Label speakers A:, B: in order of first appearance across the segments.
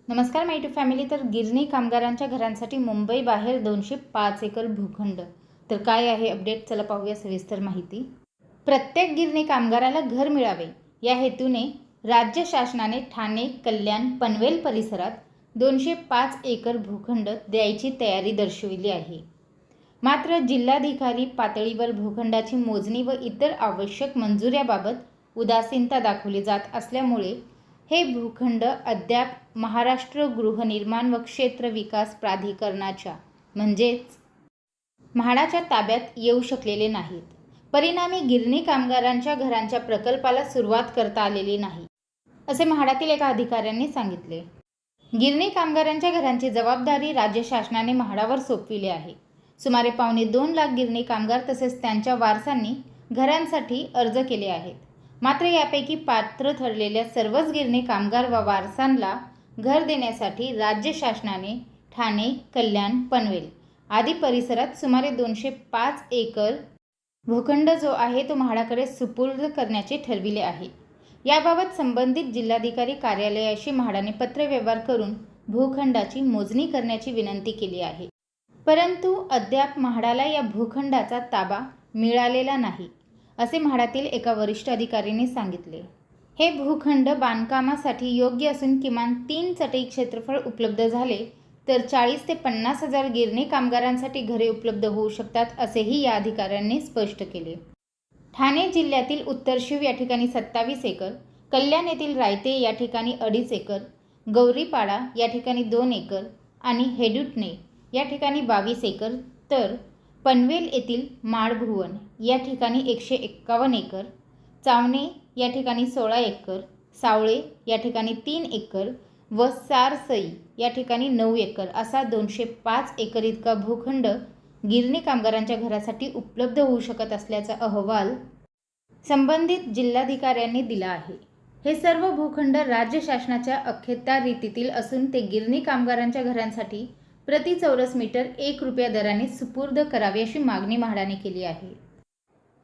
A: नमस्कार माय to family. तर गिरणी कामगारांच्या घरांसाठी मुंबई बाहेर 205 एकर भूखंड। तर काय आहे अपडेट, चला पाहूया सविस्तर माहिती। प्रत्येक गिरणी कामगाराला घर मिळावे या हेतूने राज्य शासनाने ठाणे, कल्याण, पनवेल परिसरात 205 एकर भूखंड द्यायची तयारी दर्शविली आहे। मात्र जिल्हाधिकारी पातळीवर भूखंडाची मोजणी व इतर आवश्यक मंजुऱ्याबाबत उदासीनता दाखवली जात असल्यामुळे हे भूखंड अद्याप महाराष्ट्र गृहनिर्माण व क्षेत्र विकास प्राधिकरणाच्या म्हणजेच म्हाडाच्या ताब्यात येऊ शकलेले नाहीत। परिणामी गिरणी कामगारांच्या घरांच्या प्रकल्पाला सुरुवात करता आलेली नाही, असे म्हाडातील एका अधिकाऱ्यांनी सांगितले। गिरणी कामगारांच्या घरांची जबाबदारी राज्य शासनाने म्हाडावर सोपविली आहे। सुमारे 2.25 लाख गिरणी कामगार तसेच त्यांच्या वारसांनी घरांसाठी अर्ज केले आहेत। मात्र यापैकी पात्र ठरलेल्या सर्वच गिरणी कामगार व वारसांना घर देण्यासाठी राज्य शासनाने ठाणे, कल्याण, पनवेल आदी परिसरात सुमारे 205 एकर भूखंड जो आहे तो म्हाडाकडे सुपूर्द करण्याचे ठरविले आहे। याबाबत संबंधित जिल्हाधिकारी कार्यालयाशी म्हाडाने पत्रव्यवहार करून भूखंडाची मोजणी करण्याची विनंती केली आहे, परंतु अद्याप म्हाडाला या भूखंडाचा ताबा मिळालेला नाही, असे म्हाडातील एका वरिष्ठ अधिकाऱ्यांनी सांगितले। हे भूखंड बांधकामासाठी योग्य असून किमान 3 चटई क्षेत्रफळ उपलब्ध झाले तर 40 ते 50 हजार गिरणी कामगारांसाठी घरे उपलब्ध होऊ शकतात, असेही या अधिकाऱ्यांनी स्पष्ट केले। ठाणे जिल्ह्यातील उत्तरशिव या ठिकाणी 27 एकर, कल्याण येथील रायते या ठिकाणी 2.5 एकर, गौरीपाडा या ठिकाणी 2 एकर आणि हेडुटणे या ठिकाणी 22 एकर, तर पनवेल येथील माडभुवन या ठिकाणी 151 एकर, चावणे या ठिकाणी 16 एकर, सावळे या ठिकाणी 3 एकर व सारसई या ठिकाणी 9 एकर असा 205 एकर इतका भूखंड गिरणी कामगारांच्या घरासाठी उपलब्ध होऊ शकत असल्याचा अहवाल संबंधित जिल्हाधिकाऱ्यांनी दिला आहे। हे सर्व भूखंड राज्य शासनाच्या अखत्यारीतील असून ते गिरणी कामगारांच्या घरांसाठी प्रति चौरस मीटर 1 रुपया दराने सुपूर्द करावे अशी मागणी म्हाडाने केली आहे।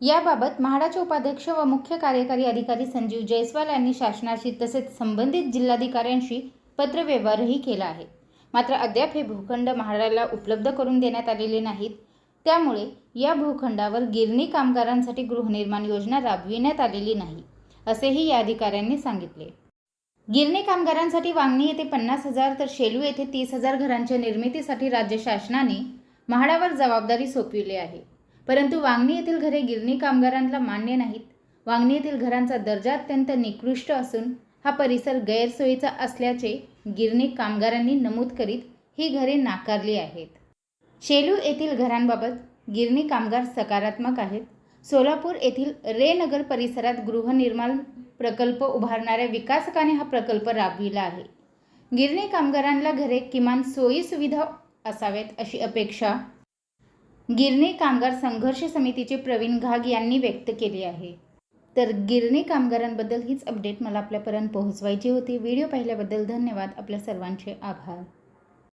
A: याबाबत म्हाडाचे उपाध्यक्ष व मुख्य कार्यकारी अधिकारी संजीव जयस्वाल यांनी शासनाशी तसेच संबंधित जिल्हाधिकाऱ्यांशी पत्रव्यवहारही केला आहे। मात्र अद्याप हे भूखंड म्हाडाला उपलब्ध करून देण्यात आलेले नाहीत, त्यामुळे या भूखंडावर गिरणी कामगारांसाठी गृहनिर्माण योजना राबविण्यात आलेली नाही, असेही या अधिकाऱ्यांनी सांगितले। गिरणी कामगारांसाठी वांगणी येथे 50,000 तर शेलू येथे 30,000 घरांच्या निर्मितीसाठी राज्य शासनाने म्हाडावर जबाबदारी सोपविली आहे, परंतु वांगणी येथील घरे गिरणी कामगारांना मान्य नाहीत। वांगणी येथील घरांचा दर्जा अत्यंत निकृष्ट असून हा परिसर गैरसोयीचा असल्याचे गिरणी कामगारांनी नमूद करीत ही घरे नाकारली आहेत। शेलू येथील घरांबाबत गिरणी कामगार सकारात्मक आहेत। सोलापूर येथील रे नगर परिसरात गृहनिर्माण प्रकल्प उभारणाऱ्या विकासकाने हा प्रकल्प राबविला आहे। गिरणी कामगारांना घरे किमान सोयी सुविधा असाव्यात अशी अपेक्षा गिरणी कामगार संघर्ष समितीचे प्रवीण घाग यांनी व्यक्त केली आहे। तर गिरणी कामगारांबद्दल हीच अपडेट मला आपल्यापर्यंत पोहोचवायची होती। व्हिडिओ पाहिल्याबद्दल धन्यवाद। आपल्या सर्वांचे आभार।